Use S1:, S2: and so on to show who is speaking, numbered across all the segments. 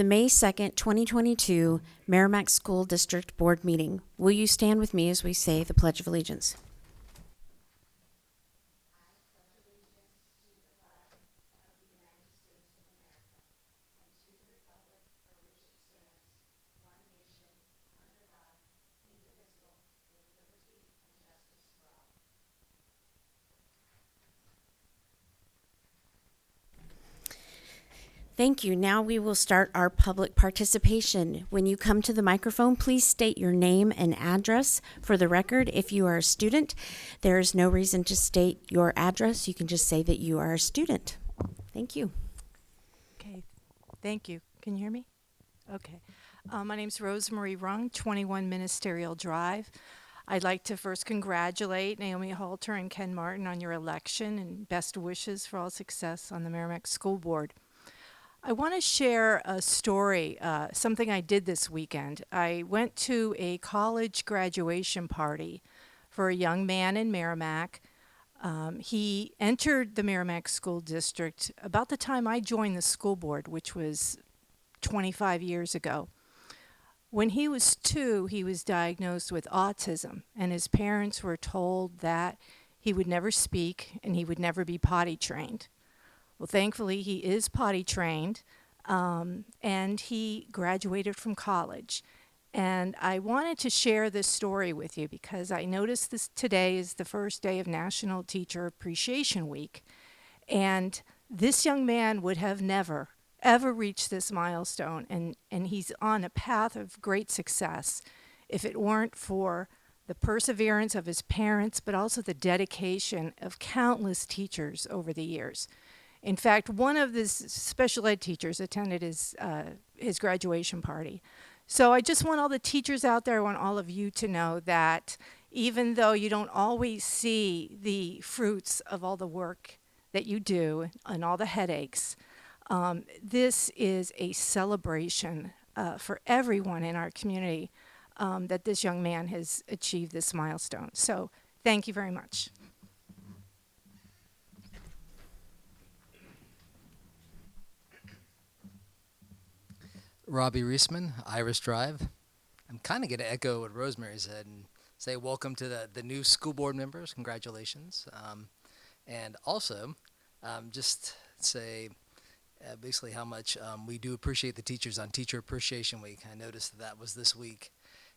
S1: The May 2nd, 2022 Merrimack School District Board meeting. Will you stand with me as we say the Pledge of Allegiance? Thank you. Now we will start our public participation. When you come to the microphone, please state your name and address for the record. If you are a student, there is no reason to state your address. You can just say that you are a student. Thank you.
S2: Okay, thank you. Can you hear me? Okay. My name's Rosemarie Rung, 21 Ministerial Drive. I'd like to first congratulate Naomi Halter and Ken Martin on your election and best wishes for all success on the Merrimack School Board. I want to share a story, something I did this weekend. I went to a college graduation party for a young man in Merrimack. He entered the Merrimack School District about the time I joined the school board, which was 25 years ago. When he was 2, he was diagnosed with autism, and his parents were told that he would never speak and he would never be potty trained. Well, thankfully, he is potty trained, and he graduated from college. And I wanted to share this story with you because I noticed this today is the first day of National Teacher Appreciation Week. And this young man would have never, ever reached this milestone, and he's on a path of great success if it weren't for the perseverance of his parents, but also the dedication of countless teachers over the years. In fact, one of the special ed teachers attended his graduation party. So I just want all the teachers out there, I want all of you to know that even though you don't always see the fruits of all the work that you do and all the headaches, this is a celebration for everyone in our community that this young man has achieved this milestone. So thank you very much.
S3: Robbie Reisman, Iris Drive. I'm kind of going to echo what Rosemary said and say welcome to the new school board members. Congratulations. And also just say basically how much we do appreciate the teachers on Teacher Appreciation Week. I noticed that was this week.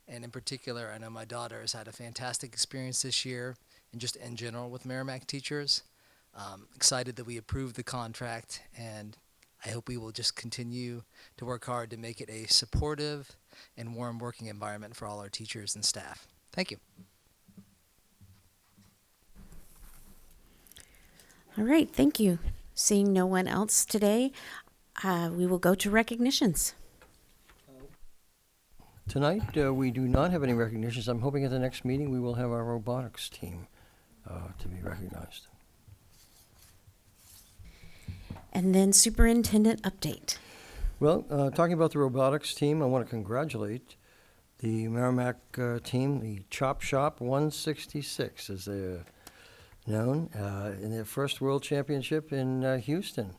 S3: And in particular, I know my daughter has had a fantastic experience this year and just in general with Merrimack teachers. Excited that we approved the contract, and I hope we will just continue to work hard to make it a supportive and warm working environment for all our teachers and staff. Thank you.
S1: All right, thank you. Seeing no one else today, we will go to recognitions.
S4: Tonight, we do not have any recognitions. I'm hoping at the next meeting we will have our robotics team to be recognized.
S1: And then superintendent update.
S4: Well, talking about the robotics team, I want to congratulate the Merrimack team, the Chop Shop 166, as they're known, in their first World Championship in Houston.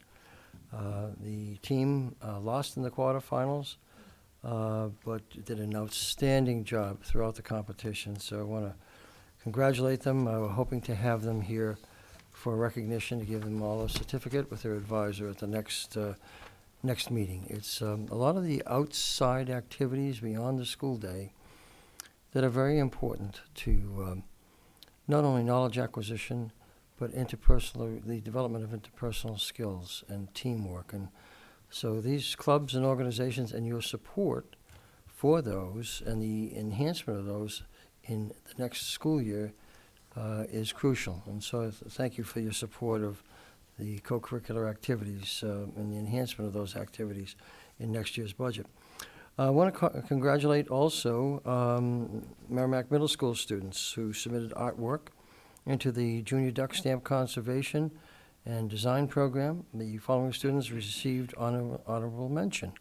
S4: The team lost in the quarterfinals, but did an outstanding job throughout the competition. So I want to congratulate them. We're hoping to have them here for recognition, to give them all a certificate with their advisor at the next meeting. It's a lot of the outside activities beyond the school day that are very important to not only knowledge acquisition, but the development of interpersonal skills and teamwork. And so these clubs and organizations and your support for those and the enhancement of those in the next school year is crucial. And so thank you for your support of the co-curricular activities and the enhancement of those activities in next year's budget. I want to congratulate also Merrimack Middle School students who submitted artwork into the Junior Duck Stamp Conservation and Design Program. The following students received honorable mention.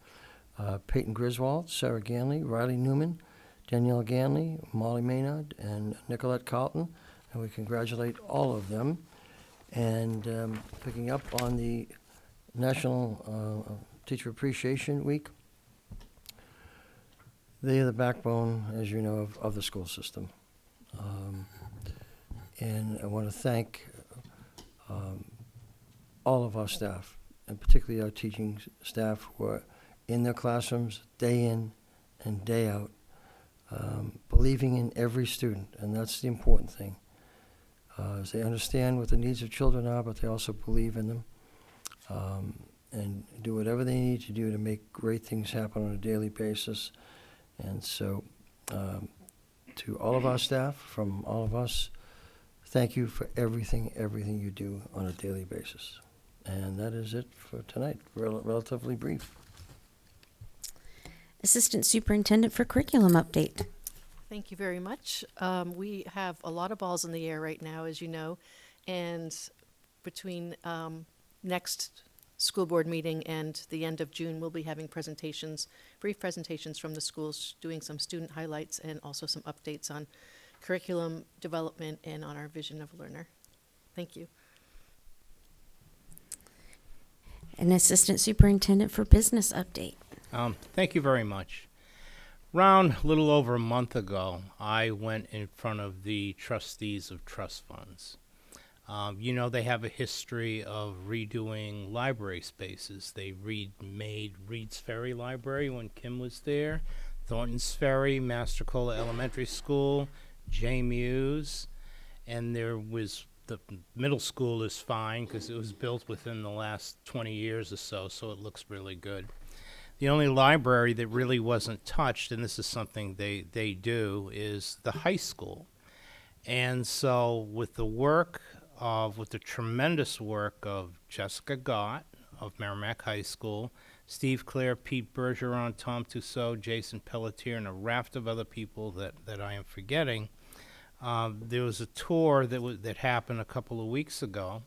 S4: Peyton Griswold, Sarah Ganley, Riley Newman, Danielle Ganley, Molly Maynard, and Nicolette Carlton. And we congratulate all of them. And picking up on the National Teacher Appreciation Week, they are the backbone, as you know, of the school system. And I want to thank all of our staff, and particularly our teaching staff who are in their classrooms day in and day out, believing in every student, and that's the important thing. Is they understand what the needs of children are, but they also believe in them, and do whatever they need to do to make great things happen on a daily basis. And so, to all of our staff, from all of us, thank you for everything you do on a daily basis. And that is it for tonight. Relatively brief.
S1: Assistant Superintendent for Curriculum Update.
S5: Thank you very much. We have a lot of balls in the air right now, as you know, and between next school board meeting and the end of June, we'll be having presentations, brief presentations from the schools, doing some student highlights and also some updates on curriculum development and on our vision of learner. Thank you.
S1: And Assistant Superintendent for Business Update.
S6: Thank you very much. Around a little over a month ago, I went in front of the trustees of trust funds. You know, they have a history of redoing library spaces. They remade Reed's Ferry Library when Kim was there, Thornton's Ferry, Mastercola Elementary School, J. Muse, and there was the middle school is fine because it was built within the last 20 years or so, so it looks really good. The only library that really wasn't touched, and this is something they do, is the high school. And so with the tremendous work of Jessica Gott of Merrimack High School, Steve Clare, Pete Bergeron, Tom Tussaud, Jason Pelletier, and a raft of other people that I am forgetting, there was a tour that happened a couple of weeks ago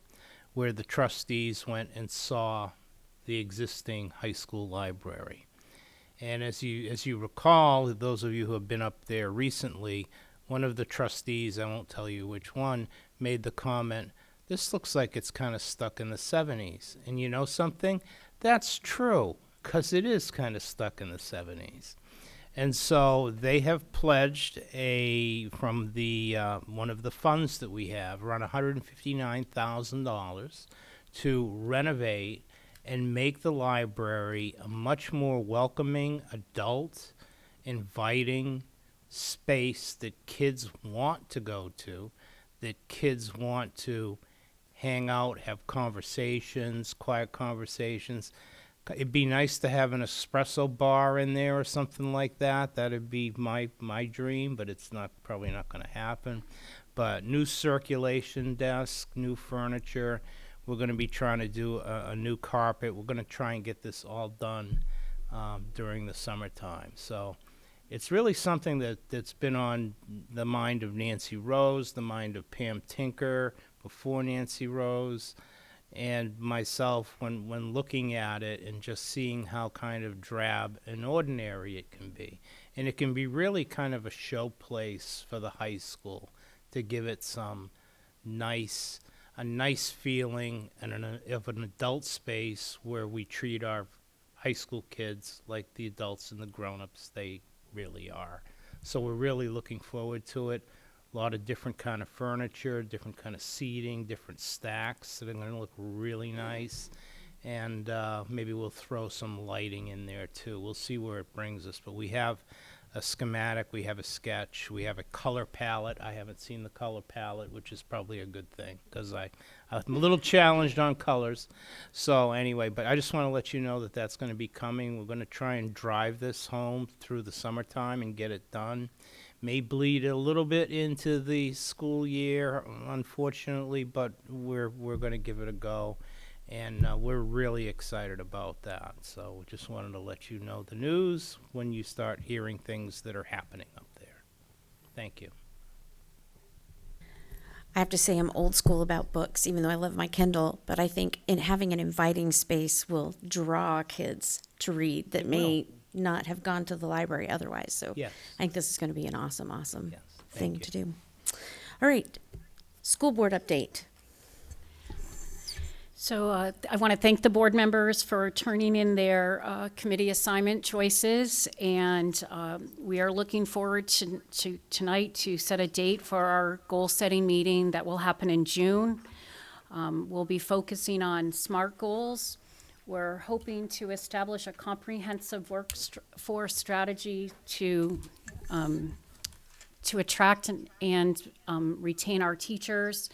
S6: where the trustees went and saw the existing high school library. And as you recall, those of you who have been up there recently, one of the trustees, I won't tell you which one, made the comment, "This looks like it's kind of stuck in the 70s. And you know something? That's true, because it is kind of stuck in the 70s. And so they have pledged from the one of the funds that we have, around $159,000, to renovate and make the library a much more welcoming, adult, inviting space that kids want to go to, that kids want to hang out, have conversations, quiet conversations. It'd be nice to have an espresso bar in there or something like that. That'd be my dream, but it's probably not going to happen. But new circulation desk, new furniture. We're going to be trying to do a new carpet. We're going to try and get this all done during the summertime. So it's really something that's been on the mind of Nancy Rose, the mind of Pam Tinker before Nancy Rose, and myself when looking at it and just seeing how kind of drab and ordinary it can be. And it can be really kind of a show place for the high school to give it a nice feeling and of an adult space where we treat our high school kids like the adults and the grown-ups they really are. So we're really looking forward to it. A lot of different kind of furniture, different kind of seating, different stacks that are going to look really nice. And maybe we'll throw some lighting in there too. We'll see where it brings us. But we have a schematic, we have a sketch, we have a color palette. I haven't seen the color palette, which is probably a good thing because I'm a little challenged on colors. So anyway, but I just want to let you know that that's going to be coming. We're going to try and drive this home through the summertime and get it done. May bleed a little bit into the school year, unfortunately, but we're going to give it a go. And we're really excited about that. So we just wanted to let you know the news when you start hearing things that are happening up there. Thank you.
S1: I have to say I'm old school about books, even though I love my Kindle, but I think having an inviting space will draw kids to read that may not have gone to the library otherwise. So
S6: Yes.
S1: I think this is going to be an awesome
S6: Yes.
S1: thing
S6: Thank
S1: to do. All right, school board update.
S7: So I want to thank the board members for turning in their committee assignment choices, and we are looking forward to tonight to set a date for our goal-setting meeting that will happen in June. We'll be focusing on SMART goals. We're hoping to establish a comprehensive workforce strategy to attract and retain our teachers.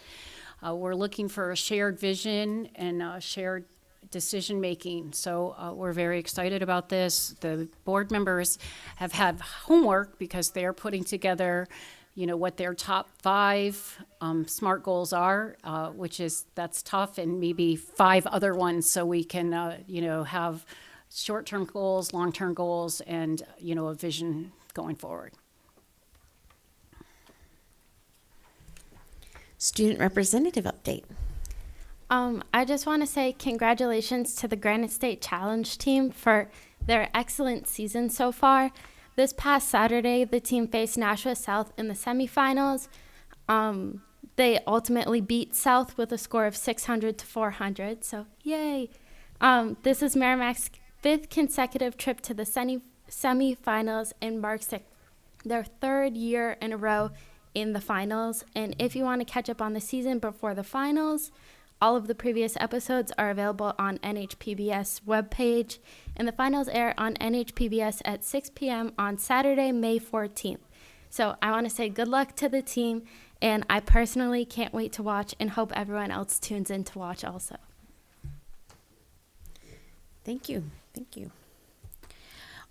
S7: We're looking for a shared vision and shared decision-making. So we're very excited about this. The board members have had homework because they're putting together, what their top 5 SMART goals are, that's tough, and maybe 5 other ones so we can, have short-term goals, long-term goals, and, a vision going forward.
S1: Student representative update.
S8: I just want to say congratulations to the Granite State Challenge team for their excellent season so far. This past Saturday, the team faced Nashua South in the semifinals. They ultimately beat South with a score of 600 to 400, so yay. This is Merrimack's 5th consecutive trip to the semifinals and marks their 3rd year in a row in the finals. And if you want to catch up on the season before the finals, all of the previous episodes are available on NHPBS webpage, and the finals air on NHPBS at 6 p.m. on Saturday, May 14th. So I want to say good luck to the team, and I personally can't wait to watch and hope everyone else tunes in to watch also.
S1: Thank you. Thank you.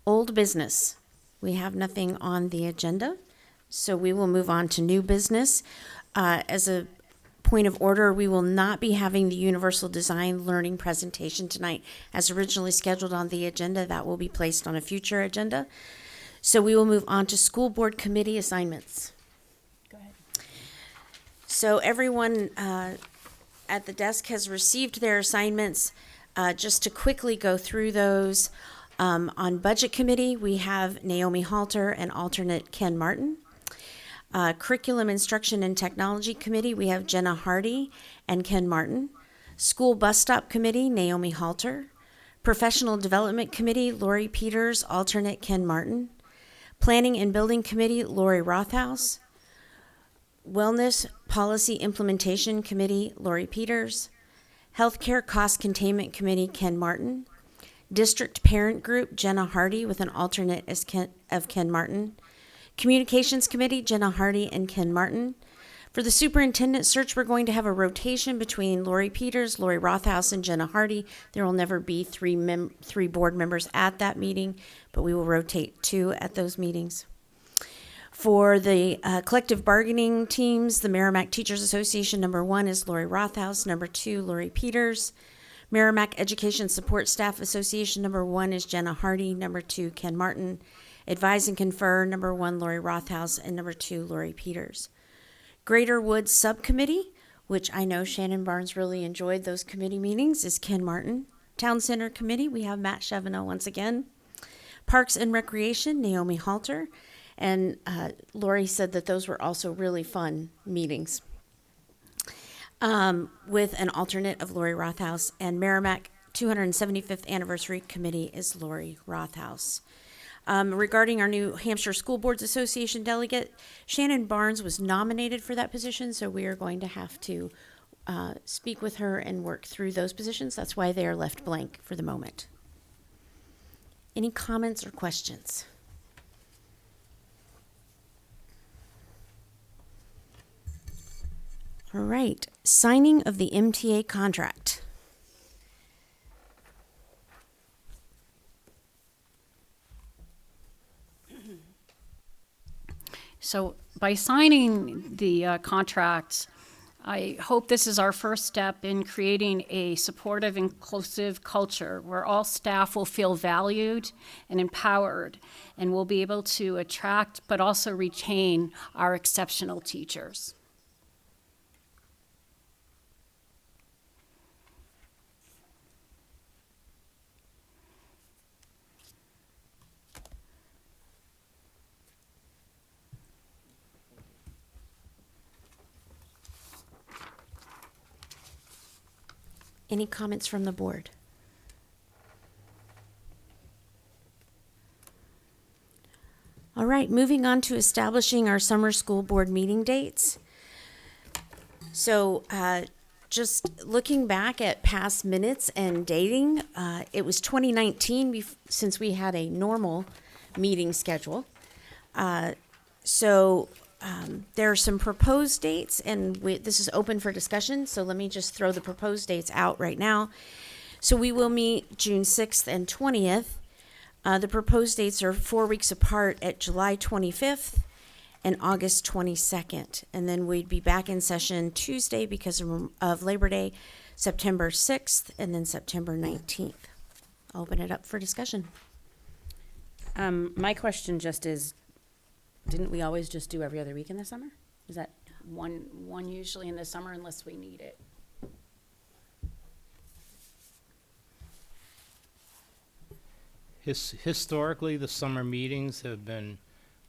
S1: Old business. We have nothing on the agenda, so we will move on to new business. As a point of order, we will not be having the Universal Design Learning presentation tonight as originally scheduled on the agenda. That will be placed on a future agenda. So we will move on to school board committee assignments.
S7: Go ahead.
S1: So everyone at the desk has received their assignments. Just to quickly go through those, on budget committee, we have Naomi Halter and alternate Ken Martin. Curriculum Instruction and Technology Committee, we have Jenna Hardy and Ken Martin. School Bus Stop Committee, Naomi Halter. Professional Development Committee, Lori Peters, alternate Ken Martin. Planning and Building Committee, Lori Rothaus. Wellness Policy Implementation Committee, Lori Peters. Healthcare Cost Containment Committee, Ken Martin. District Parent Group, Jenna Hardy, with an alternate as Ken Martin. Communications Committee, Jenna Hardy and Ken Martin. For the superintendent search, we're going to have a rotation between Lori Peters, Lori Rothaus, and Jenna Hardy. There will never be three board members at that meeting, but we will rotate 2 at those meetings. For the collective bargaining teams, the Merrimack Teachers Association, number 1 is Lori Rothaus, number 2, Lori Peters. Merrimack Education Support Staff Association, number 1 is Jenna Hardy, number 2, Ken Martin. Advise and Confer, number 1, Lori Rothaus, and number 2, Lori Peters. Greater Woods Subcommittee, which I know Shannon Barnes really enjoyed those committee meetings, is Ken Martin. Town Center Committee, we have Matt Chevino once again. Parks and Recreation, Naomi Halter. And Lori said that those were also really fun meetings. With an alternate of Lori Rothaus. And Merrimack 275th Anniversary Committee is Lori Rothaus. Regarding our New Hampshire School Boards Association delegate, Shannon Barnes was nominated for that position, so we are going to have to speak with her and work through those positions. That's why they are left blank for the moment. Any comments or questions? All right, signing of the MTA contract.
S7: So by signing the contract, I hope this is our first step in creating a supportive, inclusive culture where all staff will feel valued and empowered and will be able to attract but also retain our exceptional teachers.
S1: Any comments from the board? All right, moving on to establishing our summer school board meeting dates. So, just looking back at past minutes and dating, it was 2019 since we had a normal meeting schedule. So there are some proposed dates, and this is open for discussion, so let me just throw the proposed dates out right now. So we will meet June 6th and 20th. The proposed dates are 4 weeks apart at July 25th and August 22nd. And then we'd be back in session Tuesday because of Labor Day, September 6th, and then September 19th. I'll open it up for discussion.
S9: My question just is, didn't we always just do every other week in the summer? Is that
S7: One usually in the summer unless we need it.
S6: Historically, the summer meetings have been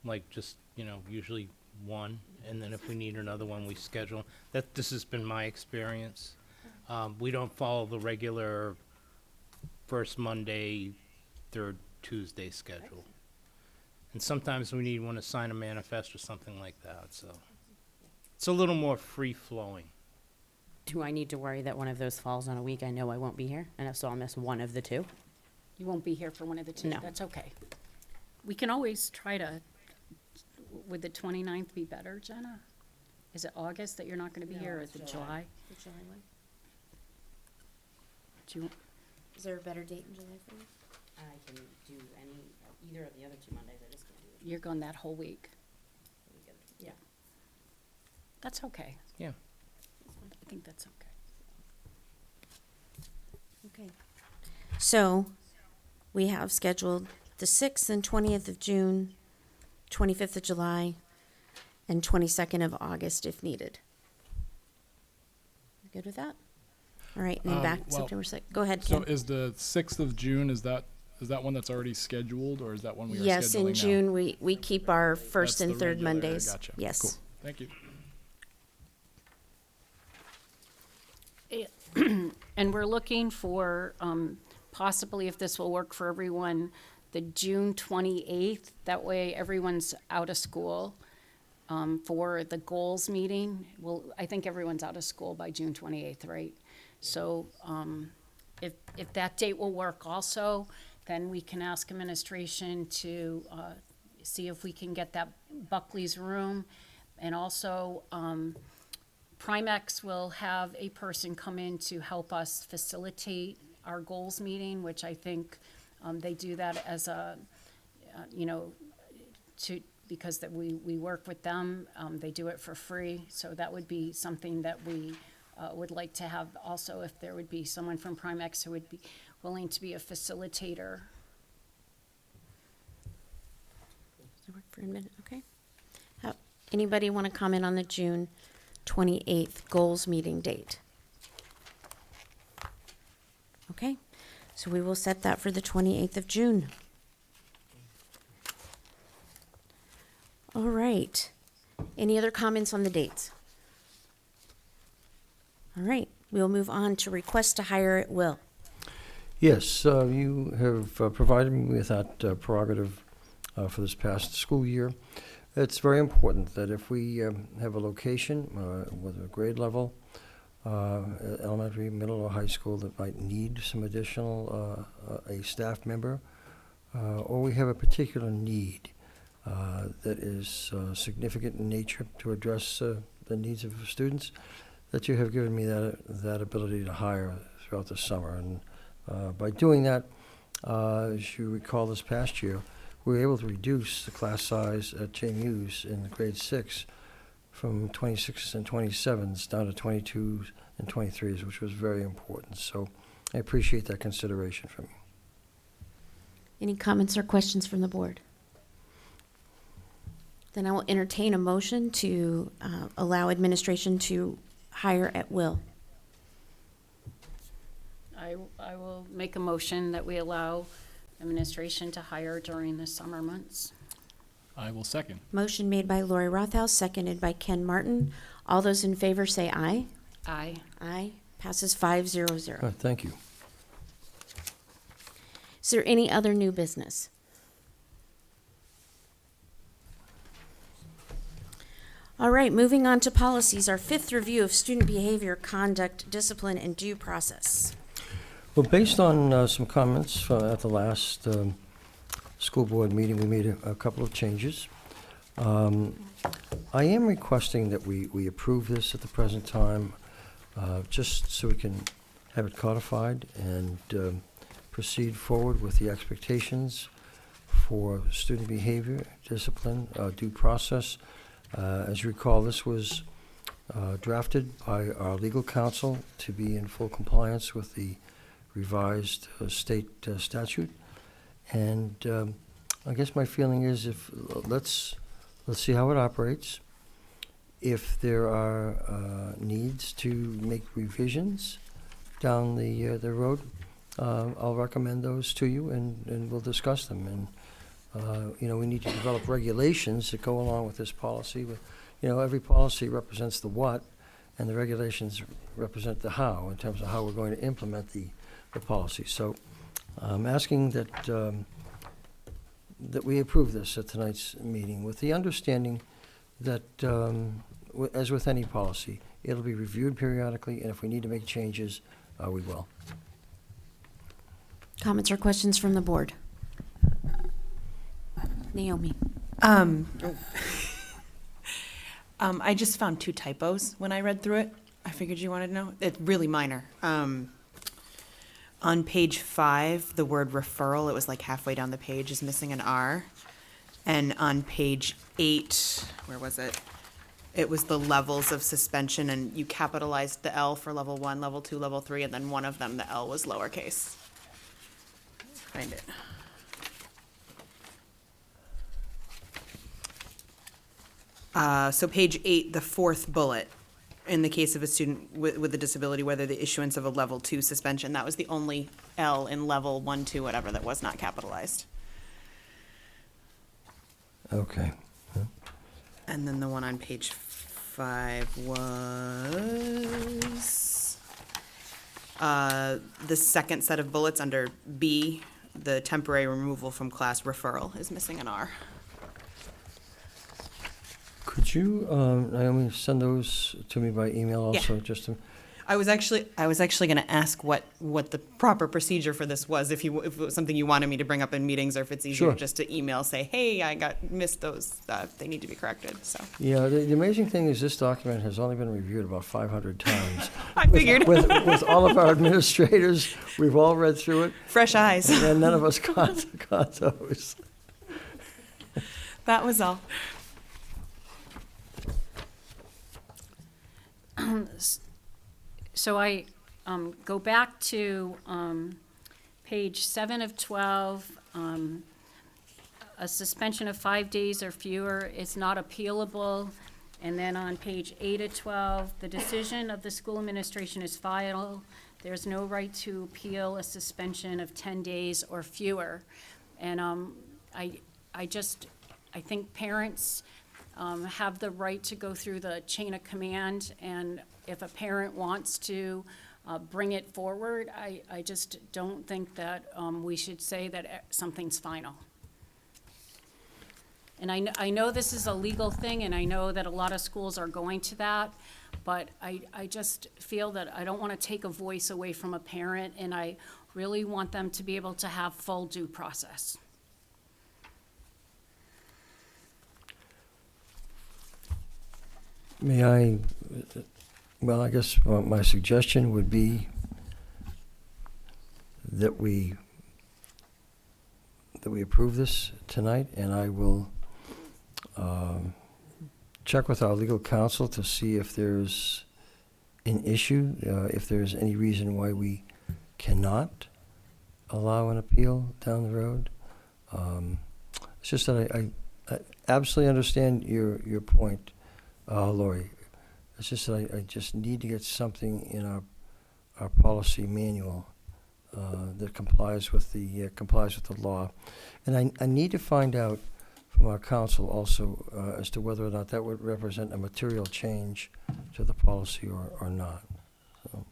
S6: like just, usually one, and then if we need another one, we schedule. This has been my experience. We don't follow the regular first Monday, third Tuesday schedule. And sometimes we need one to sign a manifest or something like that, so it's a little more free-flowing.
S9: do I need to worry that one of those falls on a week I know I won't be here, and so I'll miss one of the two?
S7: You won't be here for one of the two?
S9: No.
S7: That's okay. We can always try to, would the 29th be better, Jenna? Is it August that you're not gonna be here, or the July? Do you,
S1: Is there a better date in July for you?
S9: I can do either of the other 2 Mondays. I just can't do it.
S7: you're gone that whole week? Yeah. That's okay.
S6: Yeah.
S7: I think that's okay.
S1: Okay. So we have scheduled the 6th and 20th of June, 25th of July, and 22nd of August if needed. Good with that? All right, and then back
S10: well,
S1: September 6th. Go ahead,
S10: So
S1: Ken.
S10: is the 6th of June, is that one that's already scheduled, or is that one we are scheduling now?
S1: Yes, in June, we keep our first
S10: That's
S1: and
S10: the
S1: third
S10: regular,
S1: Mondays.
S10: gotcha.
S1: Yes.
S10: Cool. Thank you.
S7: And we're looking for, possibly if this will work for everyone, the June 28th. That way everyone's out of school, for the goals meeting. Well, I think everyone's out of school by June 28th, right? So, if that date will work also, then we can ask administration to, see if we can get that Buckley's room. And also, Primex will have a person come in to help us facilitate our goals meeting, which I think they do that as a, because that we work with them, they do it for free. So that would be something that we would like to have also, if there would be someone from Primex who would be willing to be a facilitator.
S1: Does that work for a minute? Okay. Anybody want to comment on the June 28th goals meeting date? Okay, so we will set that for the 28th of June. All right. Any other comments on the dates? All right, we'll move on to request to hire at will.
S4: Yes, you have provided me with that prerogative for this past school year. It's very important that if we have a location with a grade level, elementary, middle, or high school that might need some additional, a staff member, or we have a particular need that is significant in nature to address the needs of students, that you have given me that ability to hire throughout the summer. And by doing that, as you recall this past year, we were able to reduce the class size at JMU's in grade 6 from 26s and 27s down to 22s and 23s, which was very important. So I appreciate that consideration from you.
S1: Any comments or questions from the board? Then I will entertain a motion to allow administration to hire at will.
S7: I will make a motion that we allow administration to hire during the summer months.
S10: I will second.
S1: Motion made by Lori Rothaus, seconded by Ken Martin. All those in favor say aye.
S7: Aye.
S1: Aye. Passes 500.
S4: Thank you.
S1: Is there any other new business? All right, moving on to policies, our fifth review of student behavior, conduct, discipline, and due process.
S4: Well, based on some comments at the last school board meeting, we made a couple of changes. I am requesting that we approve this at the present time, just so we can have it codified and proceed forward with the expectations for student behavior, discipline, due process. As you recall, this was drafted by our legal counsel to be in full compliance with the revised state statute. And I guess my feeling is let's see how it operates. If there are needs to make revisions down the road, I'll recommend those to you, and we'll discuss them. And we need to develop regulations that go along with this policy. But, every policy represents the what, and the regulations represent the how, in terms of how we're going to implement the policy. So I'm asking that we approve this at tonight's meeting, with the understanding that, as with any policy, it'll be reviewed periodically, and if we need to make changes, we will.
S1: Comments or questions from the board? Naomi.
S11: I just found 2 typos when I read through it. I figured you wanted to know. It's really minor. On page 5, the word referral, it was like halfway down the page, is missing an R. And on page 8, where was it? It was the levels of suspension, and you capitalized the L for level 1, level 2, level 3, and then one of them, the L was lowercase. Find it. So page 8, the 4th bullet, in the case of a student with a disability, whether the issuance of a level 2 suspension, that was the only L in level 1, 2, whatever, that was not capitalized.
S4: Okay.
S11: And then the one on page 5 was the second set of bullets under B, the temporary removal from class referral is missing an R.
S4: Could you, Naomi, send those to me by email also? Just to,
S11: I was actually going to ask what the proper procedure for this was, if it was something you wanted me to bring up in meetings, or if it's easier
S4: Sure.
S11: just to email, say, hey, I missed those, they need to be corrected. So
S4: yeah, the amazing thing is this document has only been reviewed about 500 times.
S11: I figured.
S4: With all of our administrators, we've all read through it,
S11: Fresh eyes.
S4: and none of us got those.
S11: That was all.
S7: So I go back to page 7 of 12, a suspension of 5 days or fewer is not appealable. And then on page 8 of 12, the decision of the school administration is final. There's no right to appeal a suspension of 10 days or fewer. And I think parents have the right to go through the chain of command, and if a parent wants to bring it forward, I just don't think that we should say that something's final. And I know this is a legal thing, and I know that a lot of schools are going to that, but I just feel that I don't want to take a voice away from a parent, and I really want them to be able to have full due process.
S4: May I, well, I guess my suggestion would be that we approve this tonight, and I will check with our legal counsel to see if there's an issue, if there's any reason why we cannot allow an appeal down the road. It's just that I absolutely understand your point, Lori. It's just that I just need to get something in our policy manual that complies with the law, and I need to find out from our counsel also as to whether or not that would represent a material change to the policy or not. So.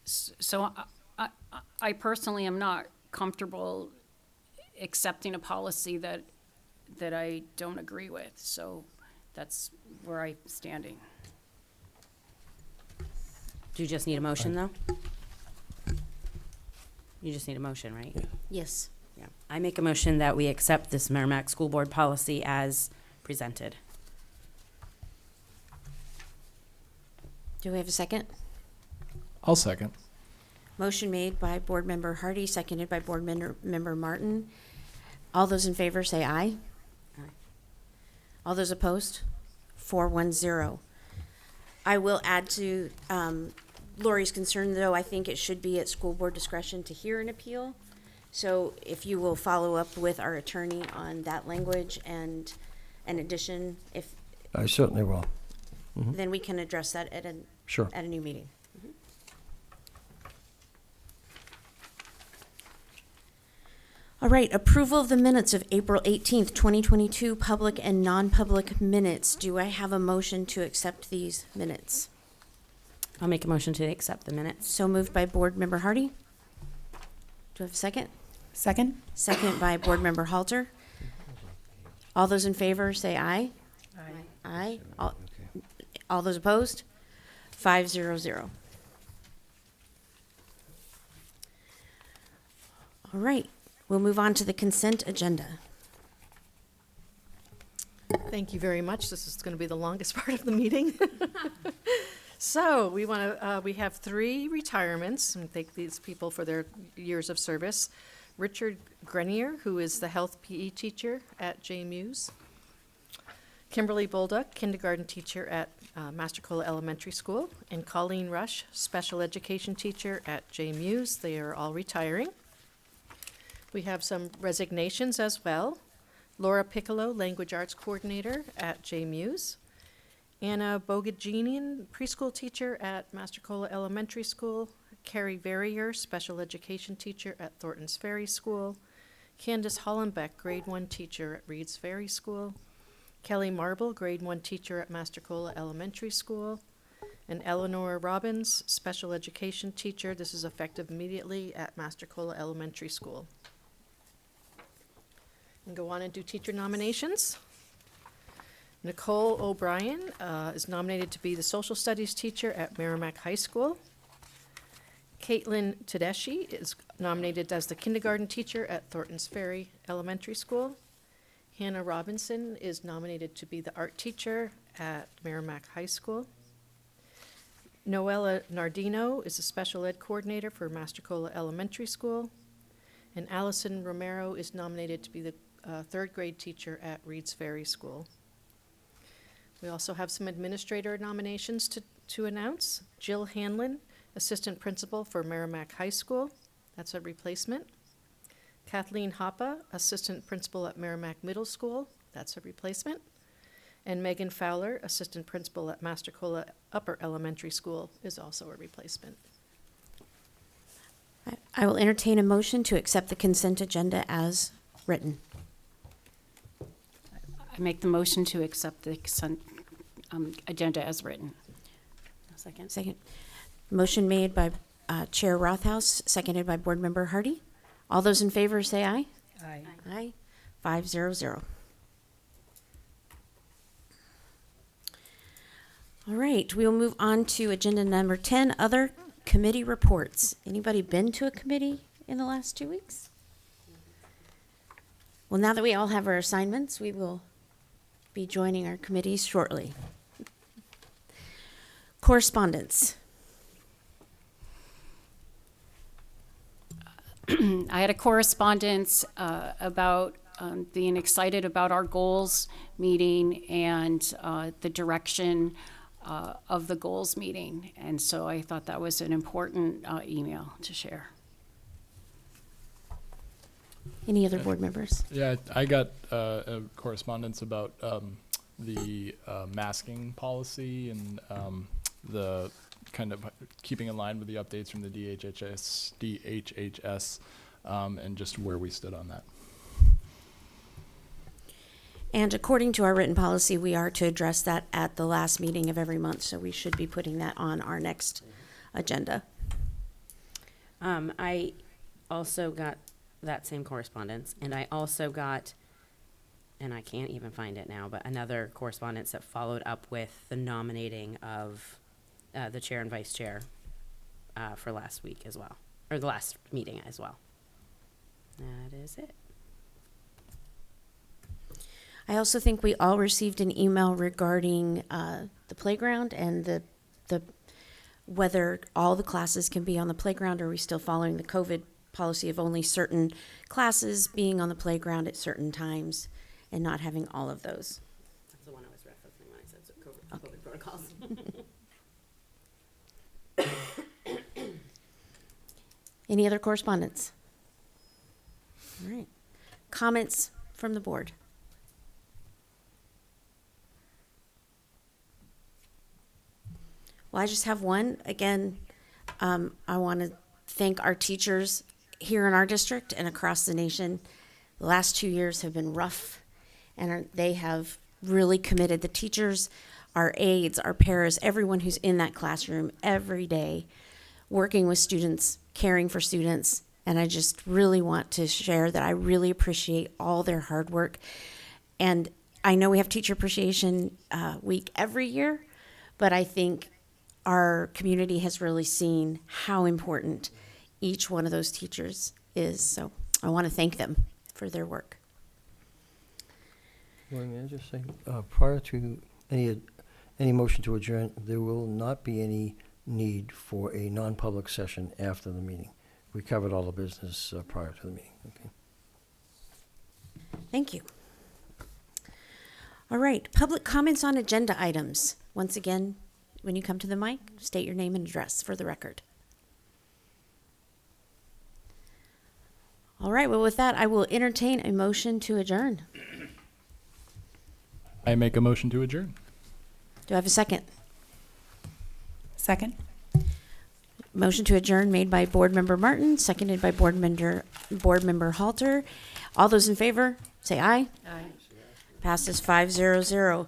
S7: So I personally am not comfortable accepting a policy that I don't agree with. So that's where I'm standing.
S9: Do you just need a motion, though? You just need a motion, right?
S1: Yes.
S9: Yeah. I make a motion that we accept this Merrimack School Board policy as presented.
S1: Do we have a second?
S10: I'll second.
S1: Motion made by Board Member Hardy, seconded by Board Member Martin. All those in favor say aye.
S9: Aye.
S1: All those opposed? 410. I will add to Lori's concern, though, I think it should be at school board discretion to hear an appeal. So if you will follow up with our attorney on that language and an addition, if,
S4: I certainly will.
S1: then we can address that
S4: Sure.
S1: at a new meeting. All right, approval of the minutes of April 18th, 2022, public and non-public minutes. Do I have a motion to accept these minutes?
S9: I'll make a motion to accept the minutes.
S1: So moved by Board Member Hardy. Do I have a second?
S11: Second?
S1: Second by Board Member Halter. All those in favor say aye. Aye. All those opposed? 500. All right, we'll move on to the consent agenda.
S5: Thank you very much. This is going to be the longest part of the meeting. So we have 3 retirements, and thank these people for their years of service. Richard Grenier, who is the health PE teacher at J. Muse. Kimberly Bolduck, kindergarten teacher at Mastercola Elementary School. And Colleen Rush, special education teacher at J. Muse. They are all retiring. We have some resignations as well. Laura Piccolo, language arts coordinator at J. Muse. Anna Bogadjinian, preschool teacher at Mastercola Elementary School. Carrie Verrier, special education teacher at Thornton's Ferry School. Candace Hollenbeck, grade 1 teacher at Reed's Ferry School. Kelly Marble, grade 1 teacher at Mastercola Elementary School. And Eleanor Robbins, special education teacher. This is effective immediately at Mastercola Elementary School. And go on and do teacher nominations. Nicole O'Brien is nominated to be the social studies teacher at Merrimack High School. Caitlin Tedeschi is nominated as the kindergarten teacher at Thornton's Ferry Elementary School. Hannah Robinson is nominated to be the art teacher at Merrimack High School. Noella Nardino is a special ed coordinator for Mastercola Elementary School. And Allison Romero is nominated to be the 3rd grade teacher at Reed's Ferry School. We also have some administrator nominations to announce. Jill Hanlon, assistant principal for Merrimack High School. That's a replacement. Kathleen Hoppe, assistant principal at Merrimack Middle School. That's a replacement. And Megan Fowler, assistant principal at Mastercola Upper Elementary School, is also a replacement.
S1: I will entertain a motion to accept the consent agenda as written.
S7: I make the motion to accept the consent agenda as written.
S9: Second.
S1: Second. Motion made by Chair Rothaus, seconded by Board Member Hardy. All those in favor say aye.
S9: Aye.
S1: Aye. 500. All right, we will move on to agenda number 10, other committee reports. Anybody been to a committee in the last 2 weeks? Well, now that we all have our assignments, we will be joining our committees shortly. Correspondence.
S7: I had a correspondence about being excited about our goals meeting and the direction of the goals meeting. And so I thought that was an important email to share.
S1: Any other board members?
S10: Yeah, I got a correspondence about the masking policy and the kind of keeping in line with the updates from the DHHS, and just where we stood on that.
S1: And according to our written policy, we are to address that at the last meeting of every month, so we should be putting that on our next agenda.
S9: I also got that same correspondence, and I also got, and I can't even find it now, but another correspondence that followed up with the nominating of the chair and vice chair for last week as well, or the last meeting as well. That is it.
S1: I also think we all received an email regarding the playground and the whether all the classes can be on the playground, or are we still following the COVID policy of only certain classes being on the playground at certain times and not having all of those.
S9: That's the one I was referencing when I said COVID protocols.
S1: Any other correspondence? All right. Comments from the board? Well, I just have one. Again, I want to thank our teachers here in our district and across the nation. The last 2 years have been rough, and they have really committed. The teachers, our aides, our paras, everyone who's in that classroom every day, working with students, caring for students. And I just really want to share that I really appreciate all their hard work. And I know we have Teacher Appreciation Week every year, but I think our community has really seen how important each one of those teachers is. So I want to thank them for their work.
S4: Well, may I just say, prior to any motion to adjourn, there will not be any need for a non-public session after the meeting. We covered all the business prior to the meeting. Okay.
S1: Thank you. All right, public comments on agenda items. Once again, when you come to the mic, state your name and address for the record. All right, well, with that, I will entertain a motion to adjourn.
S10: I make a motion to adjourn.
S1: Do I have a second?
S11: Second?
S1: Motion to adjourn made by Board Member Martin, seconded by Board Member Halter. All those in favor, say aye.
S5: Aye.
S1: Passes 5-0-0.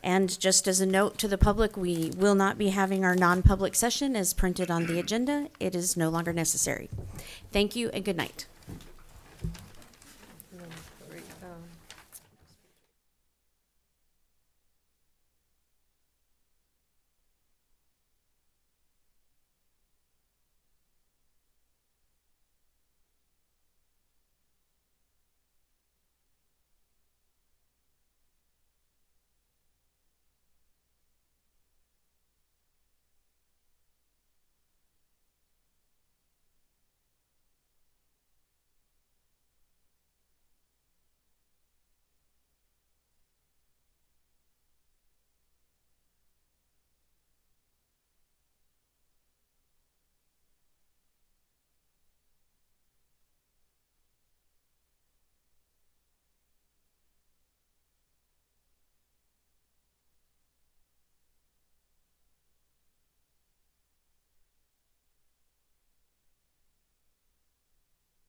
S1: And just as a note to the public, we will not be having our non-public session as printed on the agenda. It is no longer necessary. Thank you and good night.